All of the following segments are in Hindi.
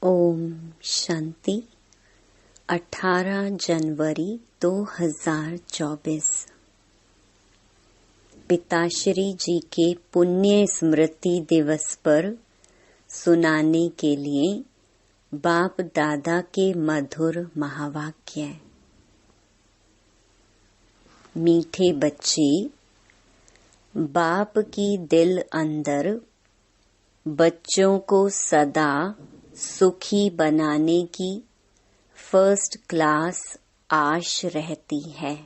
ओम शांति। 18 जनवरी 2024 पिताश्री जी के पुण्य स्मृति दिवस पर सुनाने के लिए बाप दादा के मधुर महावाक्य। मीठे बच्चे, बाप की दिल अंदर बच्चों को सदा सुखी बनाने की फर्स्ट क्लास आश रहती है।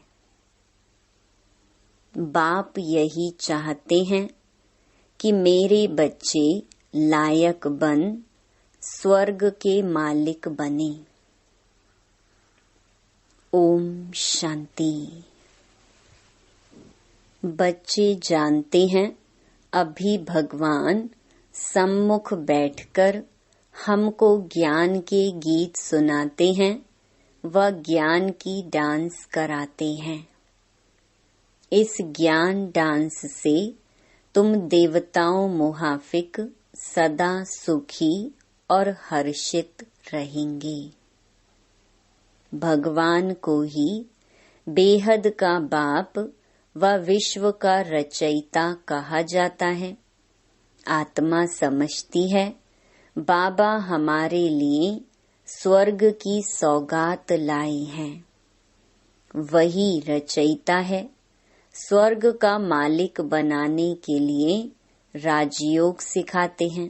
बाप यही चाहते हैं कि मेरे बच्चे लायक बन स्वर्ग के मालिक बने। ओम शांति। बच्चे जानते हैं अभी भगवान सम्मुख बैठकर हमको ज्ञान के गीत सुनाते हैं व ज्ञान की डांस कराते हैं। इस ज्ञान डांस से तुम देवताओं मुहाफिक सदा सुखी और हर्षित रहेंगे। भगवान को ही बेहद का बाप व विश्व का रचयिता कहा जाता है। आत्मा समझती है बाबा हमारे लिए स्वर्ग की सौगात लाए हैं। वही रचयिता है। स्वर्ग का मालिक बनाने के लिए राजयोग सिखाते हैं।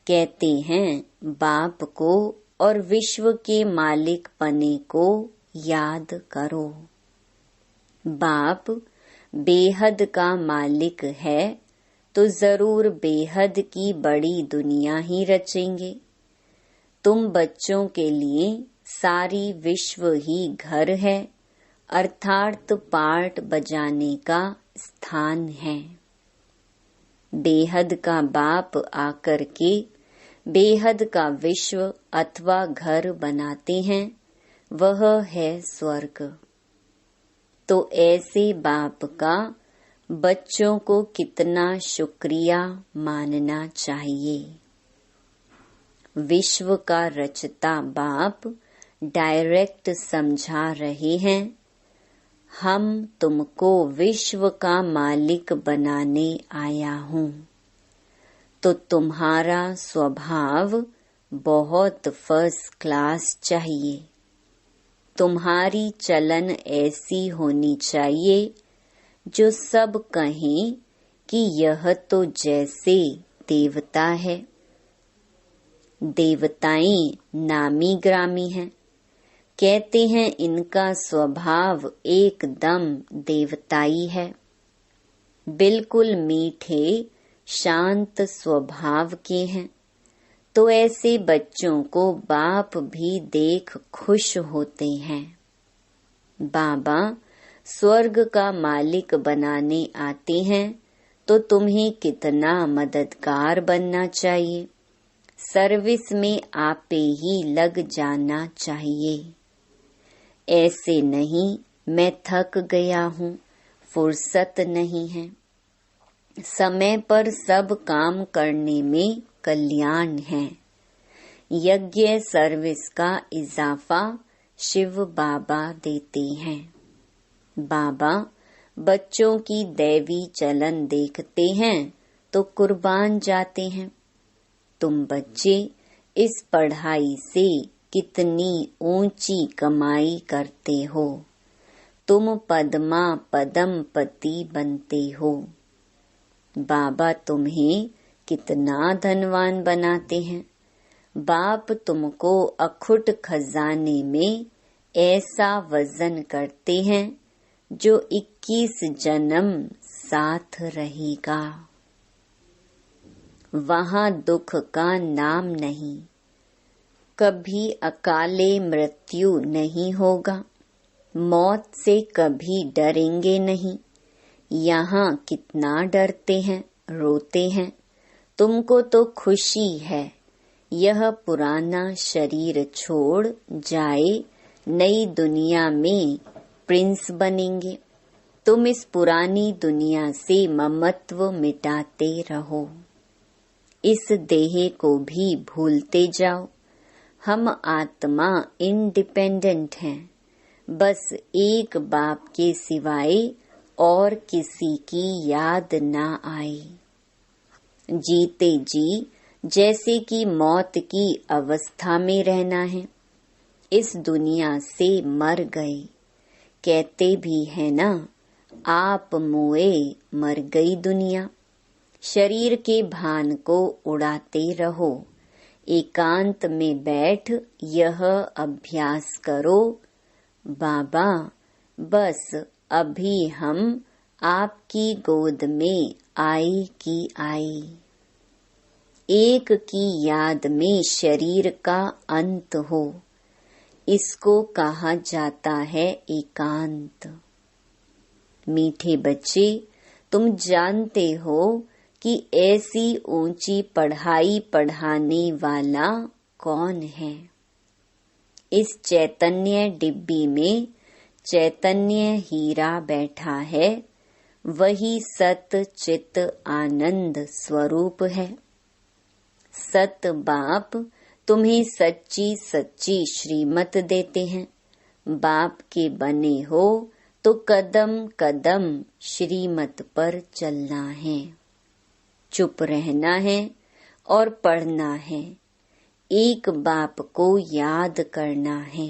कहते हैं बाप को और विश्व के मालिक पने को याद करो। बाप बेहद का मालिक है तो जरूर बेहद की बड़ी दुनिया ही रचेंगे। तुम बच्चों के लिए सारी विश्व ही घर है, अर्थात पार्ट बजाने का स्थान है। बेहद का बाप आकर के बेहद का विश्व अथवा घर बनाते हैं, वह है स्वर्ग। तो ऐसे बाप का बच्चों को कितना शुक्रिया मानना चाहिए। विश्व का रचता बाप डायरेक्ट समझा रहे हैं, हम तुमको विश्व का मालिक बनाने आया हूँ। तो तुम्हारा स्वभाव बहुत फर्स्ट क्लास चाहिए। तुम्हारी चलन ऐसी होनी चाहिए जो सब कहें कि यह तो जैसे देवता है। देवताएं नामी ग्रामी हैं। कहते हैं इनका स्वभाव एकदम देवताई है। बिल्कुल मीठे शांत स्वभाव के हैं। तो ऐसे बच्चों को बाप भी देख खुश होते हैं। बाबा स्वर्ग का मालिक बनाने आते हैं तो तुम्हें कितना मददगार बनना चाहिए। सर्विस में आपे ही लग जाना चाहिए। ऐसे नहीं मैं थक गया हूँ, फुर्सत नहीं है। समय पर सब काम करने में कल्याण है। यज्ञ सर्विस का इजाफा शिव बाबा देते हैं। बाबा बच्चों की दैवी चलन देखते हैं तो कुर्बान जाते हैं। तुम बच्चे इस पढ़ाई से कितनी ऊंची कमाई करते हो। तुम पद्मा पदमपति बनते हो। बाबा तुम्हें कितना धनवान बनाते हैं। बाप तुमको अखुट खजाने में ऐसा वजन करते हैं जो 21 जन्म साथ रहेगा। वहाँ दुख का नाम नहीं। कभी अकाले मृत्यु नहीं होगा। मौत से कभी डरेंगे नहीं। यहाँ कितना डरते हैं, रोते हैं। तुमको तो खुशी है। यह पुराना शरीर छोड़ जाए, नई दुनिया में प्रिंस बनेंगे। तुम इस पुरानी दुनिया से ममत्व मिटाते रहो। इस देह को भी भूलते जाओ। हम आत्मा इंडिपेंडेंट हैं, बस एक बाप के सिवाय और किसी की याद ना आए। जीते जी जैसे कि मौत की अवस्था में रहना है, इस दुनिया से मर गए। कहते भी है ना, आप मोए मर गई दुनिया। शरीर के भान को उड़ाते रहो, एकांत में बैठ यह अभ्यास करो। बाबा, बस अभी हम आपकी गोद में आए की आए। एक की याद में शरीर का अंत हो, इसको कहा जाता है एकांत। मीठे बच्चे, तुम जानते हो कि ऐसी ऊंची पढ़ाई पढ़ाने वाला कौन है? इस चैतन्य डिब्बी में चैतन्य हीरा बैठा है, वही सत चित आनंद स्वरूप है। सत बाप तुम्हें सच्ची सच्ची श्रीमत देते हैं। बाप के बने हो तो कदम कदम श्रीमत पर चलना है, चुप रहना है और पढ़ना है। एक बाप को याद करना है।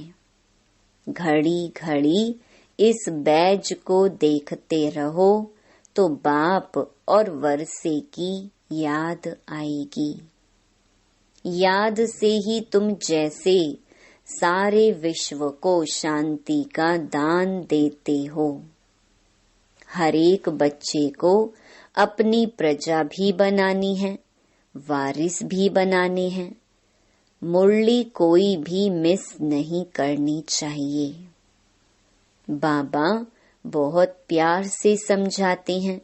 घड़ी घड़ी इस बैज को देखते रहो तो बाप और वर्षे की याद आएगी। याद से ही तुम जैसे सारे विश्व को शांति का दान देते हो। हर एक बच्चे को अपनी प्रजा भी बनानी है, वारिस भी बनाने हैं। मुरली कोई भी मिस नहीं करनी चाहिए। बाबा बहुत प्यार से समझाते हैं,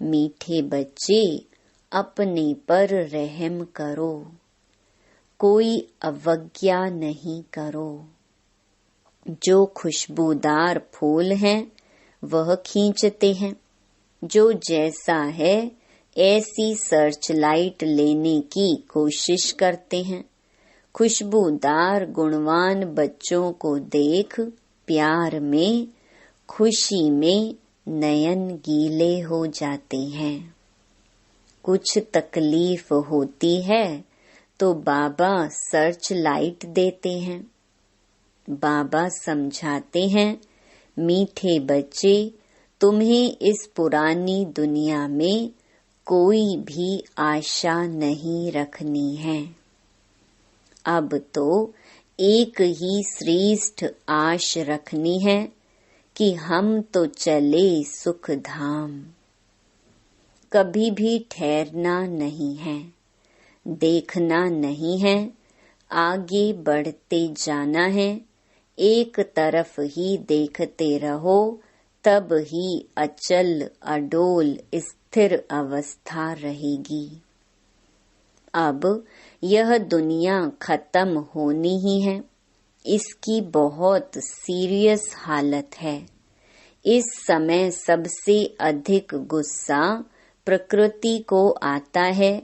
मीठे बच्चे अपने पर रहम करो, कोई अवज्ञा नहीं करो। जो खुशबूदार फूल हैं वह खींचते हैं, जो जैसा है ऐसी सर्च लाइट लेने की कोशिश करते हैं। खुशबूदार गुणवान बच्चों को देख प्यार में, खुशी में नयन गीले हो जाते हैं। कुछ तकलीफ होती है तो बाबा सर्च लाइट देते हैं। बाबा समझाते हैं, मीठे बच्चे, तुम्हें इस पुरानी दुनिया में कोई भी आशा नहीं रखनी है। अब तो एक ही श्रेष्ठ आश रखनी है कि हम तो चले सुख धाम। कभी भी ठहरना नहीं है, देखना नहीं है, आगे बढ़ते जाना है। एक तरफ ही देखते रहो, तब ही अचल अडोल स्थिर अवस्था रहेगी। अब यह दुनिया खत्म होनी ही है, इसकी बहुत सीरियस हालत है। इस समय सबसे अधिक गुस्सा प्रकृति को आता है,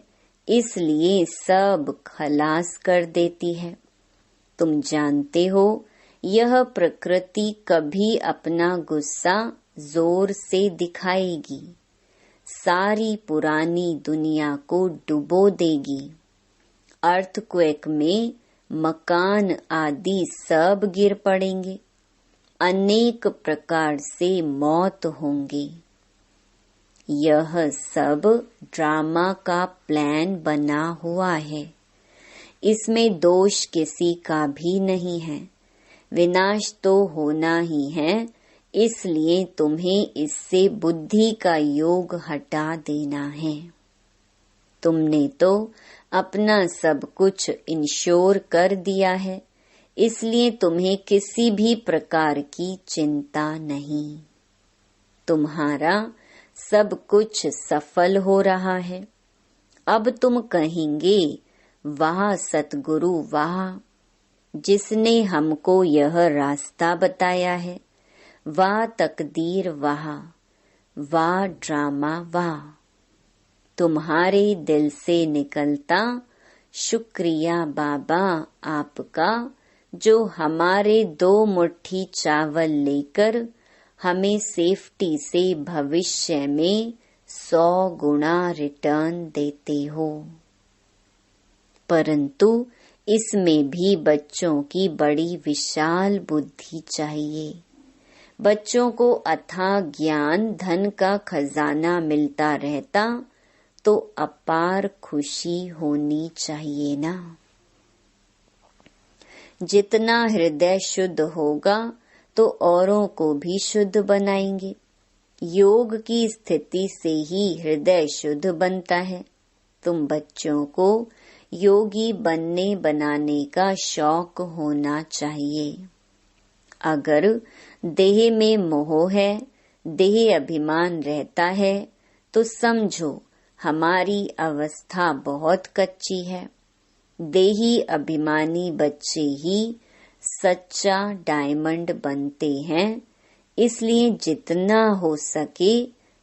इसलिए सब खलास कर देती है। तुम जानते हो, यह प्रकृति कभी अपना गुस्सा जोर से दिखाएगी, सारी पुरानी दुनिया को डुबो देगी। अर्थक्वेक में मकान आदि सब गिर पड़ेंगे, अनेक प्रकार से मौत होंगी। यह सब ड्रामा का प्लान बना हुआ है, इसमें दोष किसी का भी नहीं है। विनाश तो होना ही है, इसलिए तुम्हें इससे बुद्धि का योग हटा देना है। तुमने तो अपना सब कुछ इंश्योर कर दिया है, इसलिए तुम्हें किसी भी प्रकार की चिंता नहीं। तुम्हारा सब कुछ सफल हो रहा है। अब तुम कहेंगे, वाह सतगुरु वाह, जिसने हमको यह रास्ता बताया है। वाह तकदीर वाह, वाह ड्रामा वाह। तुम्हारे दिल से निकलता शुक्रिया बाबा आपका, जो हमारे 2 मुट्ठी चावल लेकर हमें सेफ्टी से भविष्य में 100 गुना रिटर्न देते हो। परंतु इसमें भी बच्चों की बड़ी विशाल बुद्धि चाहिए। बच्चों को अथाह ज्ञान धन का खजाना मिलता रहता तो अपार खुशी होनी चाहिए ना। जितना हृदय शुद्ध होगा तो औरों को भी शुद्ध बनाएंगे। योग की स्थिति से ही हृदय शुद्ध बनता है। तुम बच्चों को योगी बनने बनाने का शौक होना चाहिए। अगर देह में मोह है, देह अभिमान रहता है, तो समझो हमारी अवस्था बहुत कच्ची है। देही अभिमानी बच्चे ही सच्चा डायमंड बनते हैं। इसलिए जितना हो सके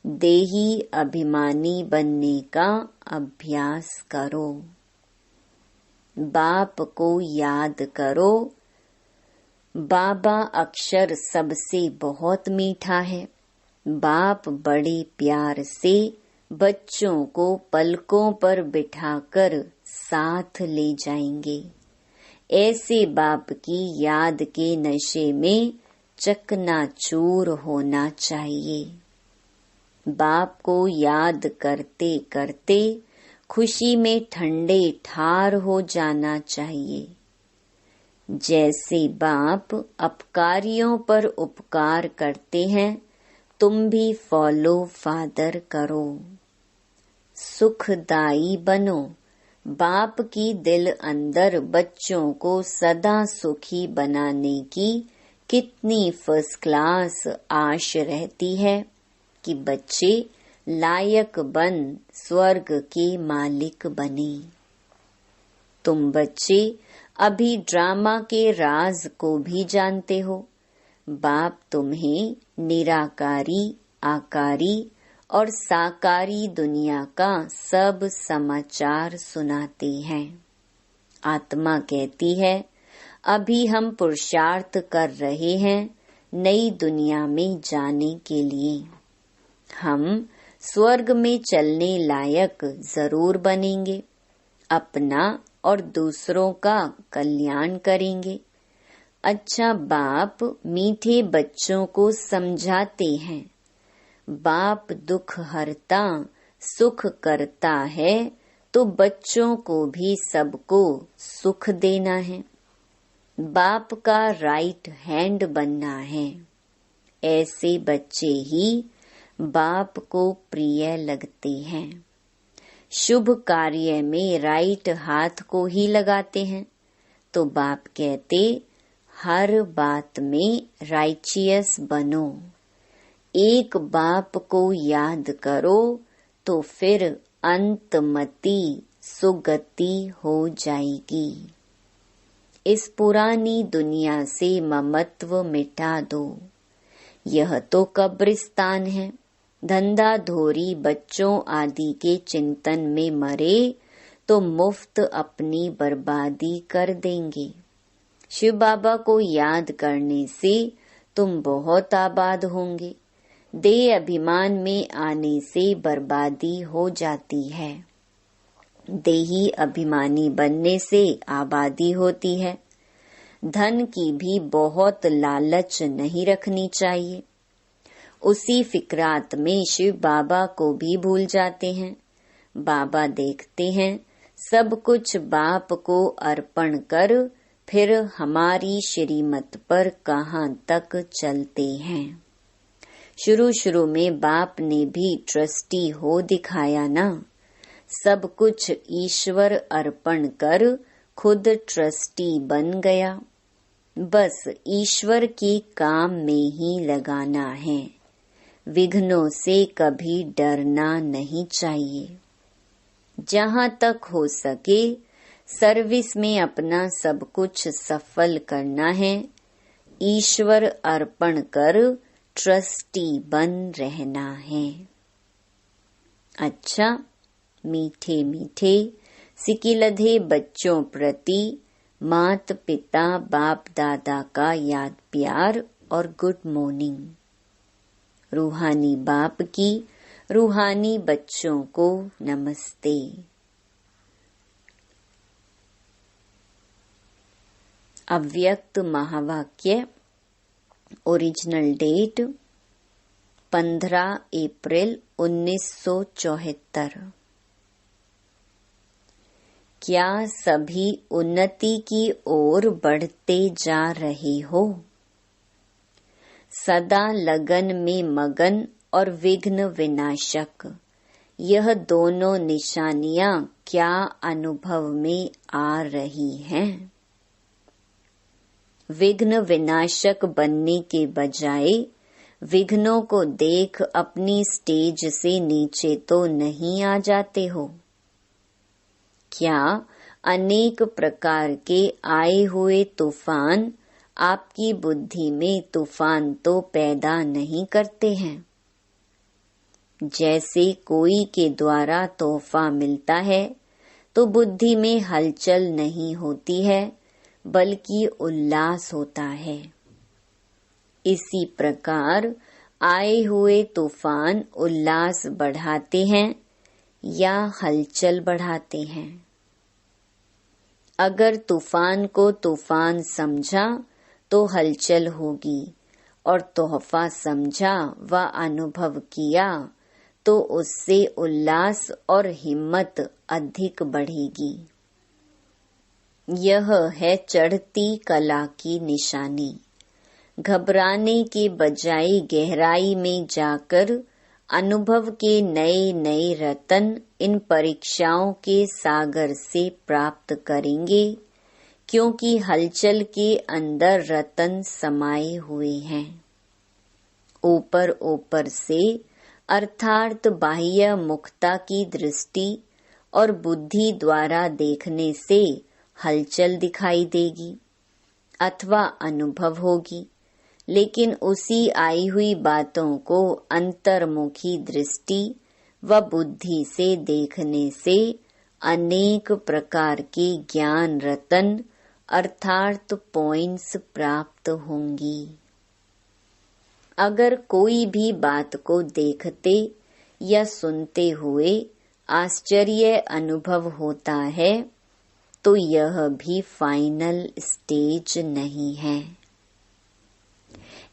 देही अभिमानी बनने का अभ्यास करो। बाप को याद करो। बाबा अक्षर सबसे बहुत मीठा है। बाप बड़े प्यार से बच्चों को पलकों पर बिठाकर साथ ले जाएंगे। ऐसे बाप की याद के नशे में चकनाचूर होना चाहिए। बाप को याद करते करते खुशी में ठंडे ठार हो जाना चाहिए। जैसे बाप अपकारियों पर उपकार करते हैं, तुम भी फॉलो फादर करो। सुखदाई बनो। बाप की दिल अंदर बच्चों को सदा सुखी बनाने की कितनी फर्स्ट क्लास आश रहती है कि बच्चे लायक बन स्वर्ग के मालिक बने। तुम बच्चे अभी ड्रामा के राज को भी जानते हो। बाप तुम्हें निराकारी, आकारी और साकारी दुनिया का सब समाचार सुनाते हैं। आत्मा कहती है, अभी हम पुरुषार्थ कर रहे हैं नई दुनिया में जाने के लिए। हम स्वर्ग में चलने लायक जरूर बनेंगे। अपना और दूसरों का कल्याण करेंगे। अच्छा, बाप मीठे बच्चों को समझाते हैं। बाप दुख हरता सुख करता है, तो बच्चों को भी सबको सुख देना है। बाप का राइट हैंड बनना है। ऐसे बच्चे ही बाप को प्रिय लगते हैं। शुभ कार्य में राइट हाथ को ही लगाते हैं, तो बाप कहते हर बात में राइचियस बनो। एक बाप को याद करो तो फिर अंतमति सुगति हो जाएगी। इस पुरानी दुनिया से ममत्व मिटा दो। यह तो कब्रिस्तान है। धंधा धोरी बच्चों आदि के चिंतन में मरे तो मुफ्त अपनी बर्बादी कर देंगे। शिव बाबा को याद करने से तुम बहुत आबाद होंगे। देह अभिमान में आने से बर्बादी हो जाती है। देही अभिमानी बनने से आबादी होती है। धन की भी बहुत लालच नहीं रखनी चाहिए। उसी फिक्रात में शिव बाबा को भी भूल जाते हैं। बाबा देखते हैं सब कुछ बाप को अर्पण कर फिर हमारी श्रीमत पर कहाँ तक चलते हैं। शुरू शुरू में बाप ने भी ट्रस्टी हो दिखाया ना। सब कुछ ईश्वर अर्पण कर खुद ट्रस्टी बन गया। बस ईश्वर के काम में ही लगाना है। विघ्नों से कभी डरना नहीं चाहिए। जहाँ तक हो सके सर्विस में अपना सब कुछ सफल करना है। ईश्वर अर्पण कर ट्रस्टी बन रहना है। अच्छा, मीठे मीठे सिकिलधे बच्चों प्रति मात पिता बाप दादा का याद प्यार और गुड मॉर्निंग। रूहानी बाप की रूहानी बच्चों को नमस्ते। अव्यक्त महावाक्य। ओरिजिनल डेट 15 अप्रैल 1974। क्या सभी उन्नति की ओर बढ़ते जा रहे हो? सदा लगन में मगन और विघ्न विनाशक, यह दोनों निशानियां क्या अनुभव में आ रही हैं? विघ्न विनाशक बनने के बजाय विघ्नों को देख अपनी स्टेज से नीचे तो नहीं आ जाते हो? क्या अनेक प्रकार के आए हुए तूफान आपकी बुद्धि में तूफान तो पैदा नहीं करते हैं? जैसे कोई के द्वारा तोहफा मिलता है तो बुद्धि में हलचल नहीं होती है बल्कि उल्लास होता है। इसी प्रकार आए हुए तूफान उल्लास बढ़ाते हैं या हलचल बढ़ाते हैं? अगर तूफान को तूफान समझा तो हलचल होगी और तोहफा समझा व अनुभव किया तो उससे उल्लास और हिम्मत अधिक बढ़ेगी। यह है चढ़ती कला की निशानी। घबराने के बजाय गहराई में जाकर अनुभव के नए नए रतन इन परीक्षाओं के सागर से प्राप्त करेंगे, क्योंकि हलचल के अंदर रतन समाये हुए हैं। ऊपर ऊपर से अर्थात बाह्य मुखता की दृष्टि और बुद्धि द्वारा देखने से हलचल दिखाई देगी अथवा अनुभव होगी, लेकिन उसी आई हुई बातों को अंतर्मुखी दृष्टि व बुद्धि से देखने से अनेक प्रकार के ज्ञान रतन अर्थात पॉइंट्स प्राप्त होंगी। अगर कोई भी बात को देखते या सुनते हुए आश्चर्य अनुभव होता है तो यह भी फाइनल स्टेज नहीं है।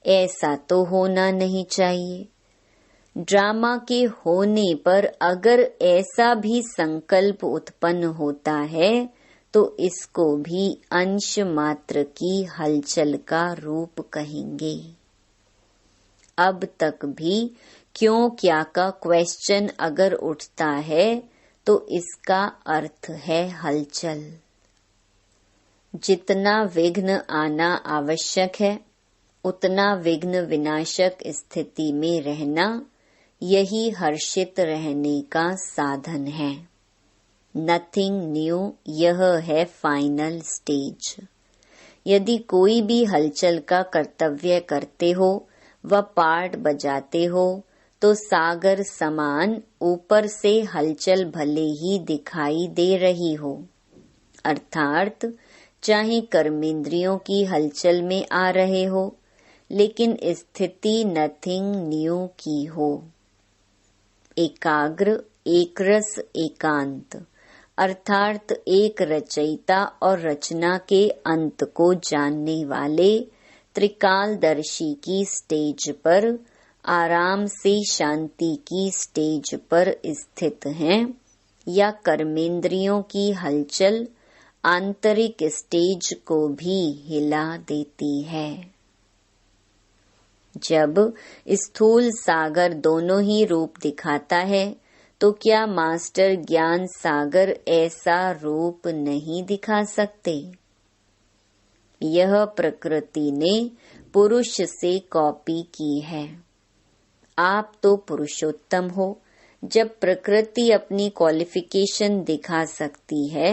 ऐसा तो होना नहीं चाहिए। ड्रामा के होने पर अगर ऐसा भी संकल्प उत्पन्न होता है तो इसको भी अंश मात्र की हलचल का रूप कहेंगे। अब तक भी क्यों क्या का क्वेश्चन अगर उठता है तो इसका अर्थ है हलचल। जितना विघ्न आना आवश्यक है उतना विघ्न विनाशक स्थिति में रहना, यही हर्षित रहने का साधन है। नथिंग न्यू, यह है फाइनल स्टेज। यदि कोई भी हलचल का कर्तव्य करते हो व पार्ट बजाते हो तो सागर समान ऊपर से हलचल भले ही दिखाई दे रही हो, अर्थात चाहे कर्मेंद्रियों की हलचल में आ रहे हो, लेकिन स्थिति नथिंग न्यू की हो। एकाग्र, एकरस, एकांत अर्थात एक रचयिता और रचना के अंत को जानने वाले त्रिकालदर्शी की स्टेज पर आराम से शांति की स्टेज पर स्थित हैं, या कर्मेंद्रियों की हलचल आंतरिक स्टेज को भी हिला देती है। जब स्थूल सागर दोनों ही रूप दिखाता है तो क्या मास्टर ज्ञान सागर ऐसा रूप नहीं दिखा सकते? यह प्रकृति ने पुरुष से कॉपी की है। आप तो पुरुषोत्तम हो। जब प्रकृति अपनी क्वालिफिकेशन दिखा सकती है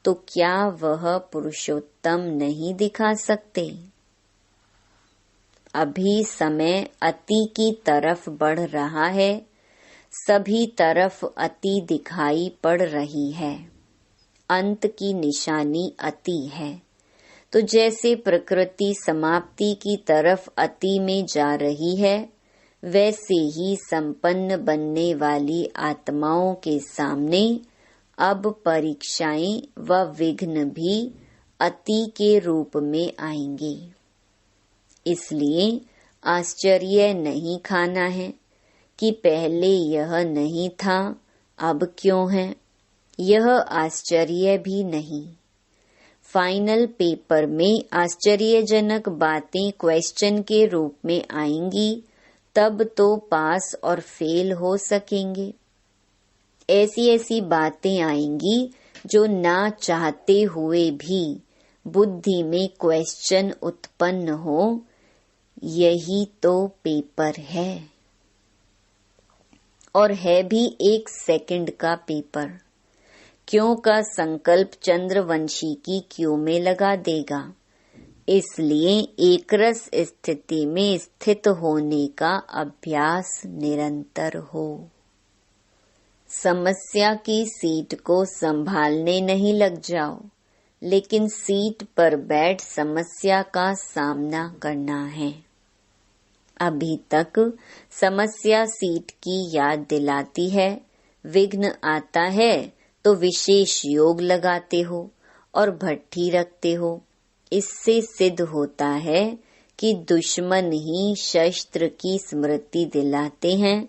तो क्या वह पुरुषोत्तम नहीं दिखा सकते? अभी समय अति की तरफ बढ़ रहा है। सभी तरफ अति दिखाई पड़ रही है। अंत की निशानी अति है। तो जैसे प्रकृति समाप्ति की तरफ अति में जा रही है, वैसे ही संपन्न बनने वाली आत्माओं के सामने अब परीक्षाएं व विघ्न भी अति के रूप में आएंगे। इसलिए आश्चर्य नहीं खाना है कि पहले यह नहीं था, अब क्यों है, यह आश्चर्य भी नहीं। फाइनल पेपर में आश्चर्यजनक बातें क्वेश्चन के रूप में आएंगी, तब तो पास और फेल हो सकेंगे। ऐसी ऐसी बातें आएंगी जो ना चाहते हुए भी बुद्धि में क्वेश्चन उत्पन्न हो। यही तो पेपर है, और है भी 1 सेकंड का पेपर। क्यों का संकल्प चंद्रवंशी की क्यों में लगा देगा। इसलिए एकरस स्थिति में स्थित होने का अभ्यास निरंतर हो। समस्या की सीट को संभालने नहीं लग जाओ, लेकिन सीट पर बैठ समस्या का सामना करना है। अभी तक समस्या सीट की याद दिलाती है, विघ्न आता है तो विशेष योग लगाते हो और भट्ठी रखते हो। इससे सिद्ध होता है कि दुश्मन ही शस्त्र की स्मृति दिलाते हैं,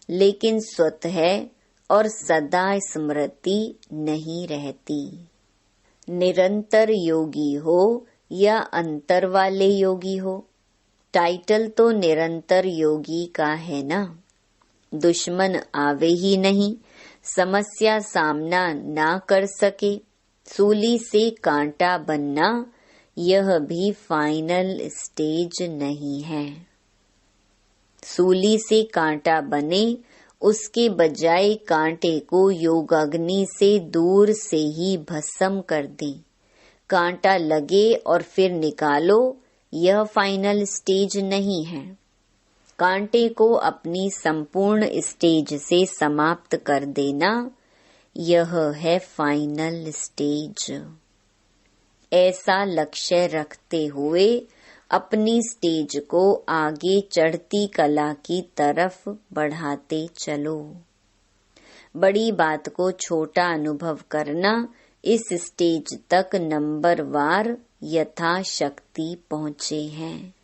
लेकिन स्वतः और सदा स्मृति नहीं रहती। निरंतर योगी हो या अंतर वाले योगी हो, टाइटल तो निरंतर योगी का है ना। दुश्मन आवे ही नहीं, समस्या सामना ना कर सके, सूली से कांटा बनना, यह भी फाइनल स्टेज नहीं है। सूली से कांटा बने, उसके बजाय कांटे को योगाग्नि से दूर से ही भस्म कर दे। कांटा लगे और फिर निकालो, यह फाइनल स्टेज नहीं है। कांटे को अपनी संपूर्ण स्टेज से समाप्त कर देना, यह है फाइनल स्टेज। ऐसा लक्ष्य रखते हुए अपनी स्टेज को आगे चढ़ती कला की तरफ बढ़ाते चलो। बड़ी बात को छोटा अनुभव करना, इस स्टेज तक नंबरवार यथाशक्ति पहुँचे हैं।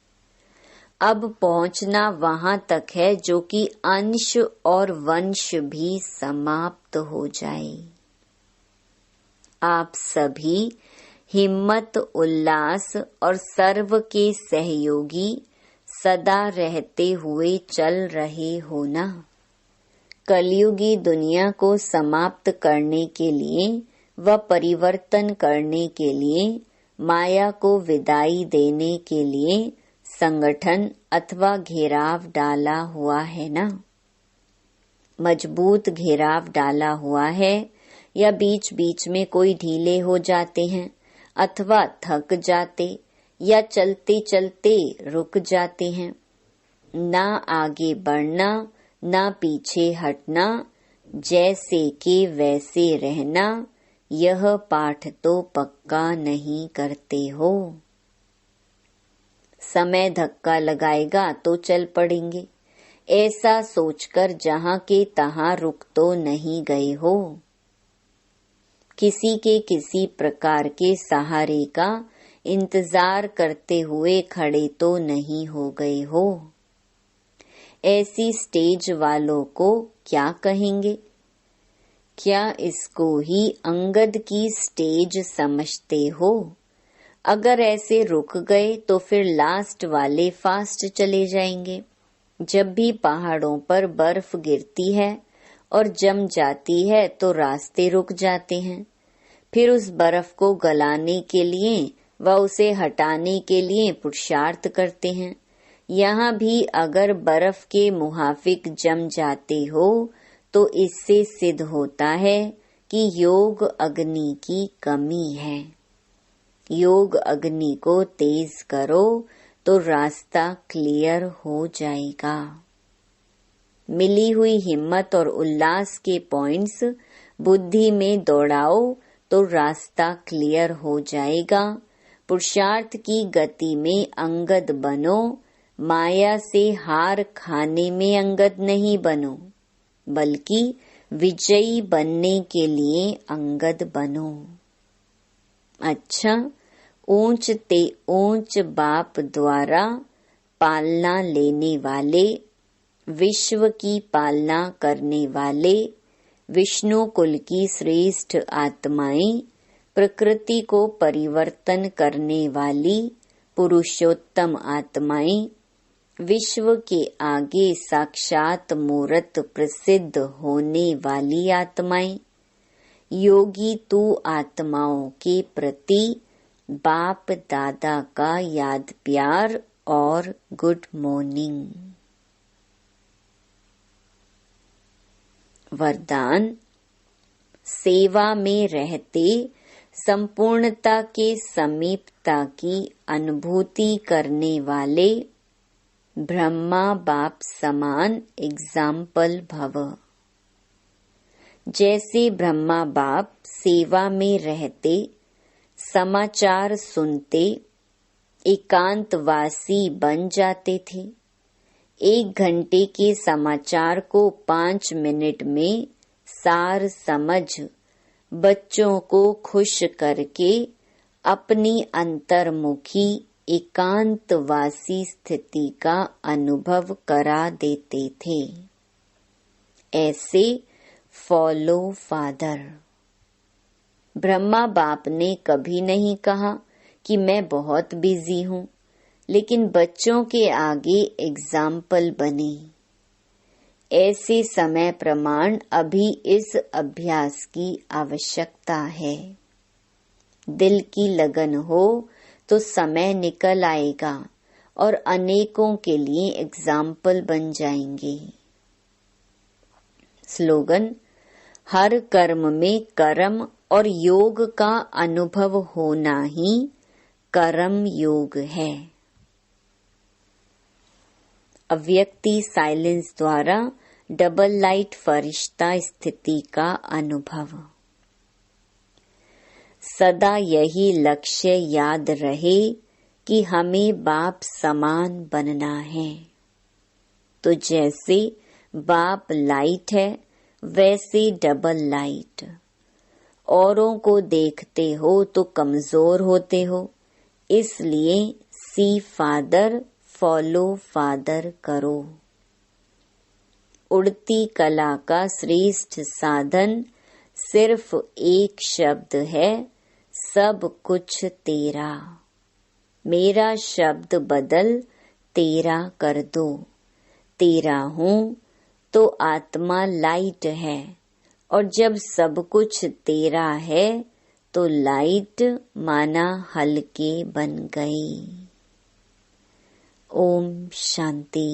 अब पहुँचना वहां तक है जो कि अंश और वंश भी समाप्त हो जाए। आप सभी हिम्मत, उल्लास और सर्व के सहयोगी सदा रहते हुए चल रहे हो ना। कलयुगी दुनिया को समाप्त करने के लिए व परिवर्तन करने के लिए, माया को विदाई देने के लिए संगठन अथवा घेराव डाला हुआ है ना। मजबूत घेराव डाला हुआ है, या बीच बीच में कोई ढीले हो जाते हैं अथवा थक जाते या चलते चलते रुक जाते हैं। ना आगे बढ़ना, ना पीछे हटना, जैसे के वैसे रहना, यह पाठ तो पक्का नहीं करते हो। समय धक्का लगाएगा तो चल पड़ेंगे, ऐसा सोचकर जहां के तहां रुक तो नहीं गए हो। किसी के किसी प्रकार के सहारे का इंतजार करते हुए खड़े तो नहीं हो गए हो। ऐसी स्टेज वालों को क्या कहेंगे? क्या इसको ही अंगद की स्टेज समझते हो? अगर ऐसे रुक गए तो फिर लास्ट वाले फास्ट चले जाएंगे। जब भी पहाड़ों पर बर्फ गिरती है और जम जाती है तो रास्ते रुक जाते हैं। फिर उस बर्फ को गलाने के लिए व उसे हटाने के लिए पुरुषार्थ करते हैं। यहाँ भी अगर बर्फ के मुहाफिक जम जाते हो तो इससे सिद्ध होता है कि योग अग्नि की कमी है। योग अग्नि को तेज करो तो रास्ता क्लियर हो जाएगा। मिली हुई हिम्मत और उल्लास के पॉइंट्स बुद्धि में दौड़ाओ तो रास्ता क्लियर हो जाएगा। पुरुषार्थ की गति में अंगद बनो, माया से हार खाने में अंगद नहीं बनो, बल्कि विजयी बनने के लिए अंगद बनो। अच्छा, ऊंच ते ऊंच बाप द्वारा पालना लेने वाले, विश्व की पालना करने वाले, विष्णु कुल की श्रेष्ठ आत्माएं, प्रकृति को परिवर्तन करने वाली पुरुषोत्तम आत्माएं, विश्व के आगे साक्षात मूर्त प्रसिद्ध होने वाली आत्माएं, योगी तू आत्माओं के प्रति बाप दादा का याद प्यार और गुड मॉर्निंग। वरदान। सेवा में रहते संपूर्णता के समीपता की अनुभूति करने वाले ब्रह्मा बाप समान एग्जाम्पल भव। जैसे ब्रह्मा बाप सेवा में रहते, समाचार सुनते, एकांतवासी बन जाते थे। 1 घंटे के समाचार को 5 मिनट में सार समझ बच्चों को खुश करके अपनी अंतर्मुखी एकांतवासी स्थिति का अनुभव करा देते थे। ऐसे फॉलो फादर। ब्रह्मा बाप ने कभी नहीं कहा कि मैं बहुत बिजी हूँ, लेकिन बच्चों के आगे एग्जाम्पल बने। ऐसे समय प्रमाण अभी इस अभ्यास की आवश्यकता है। दिल की लगन हो तो समय निकल आएगा और अनेकों के लिए एग्जाम्पल बन जाएंगे। स्लोगन। हर कर्म में कर्म और योग का अनुभव होना ही कर्म योग है। अव्यक्ति साइलेंस द्वारा डबल लाइट फरिश्ता स्थिति का अनुभव। सदा यही लक्ष्य याद रहे कि हमें बाप समान बनना है। तो जैसे बाप लाइट है, वैसे डबल लाइट। औरों को देखते हो तो कमजोर होते हो, इसलिए सी फादर फॉलो फादर करो। उड़ती कला का श्रेष्ठ साधन सिर्फ एक शब्द है, सब कुछ तेरा। मेरा शब्द बदल तेरा कर दो। तेरा हूँ तो आत्मा लाइट है, और जब सब कुछ तेरा है तो लाइट माना हल्के बन गई। ओम शांति।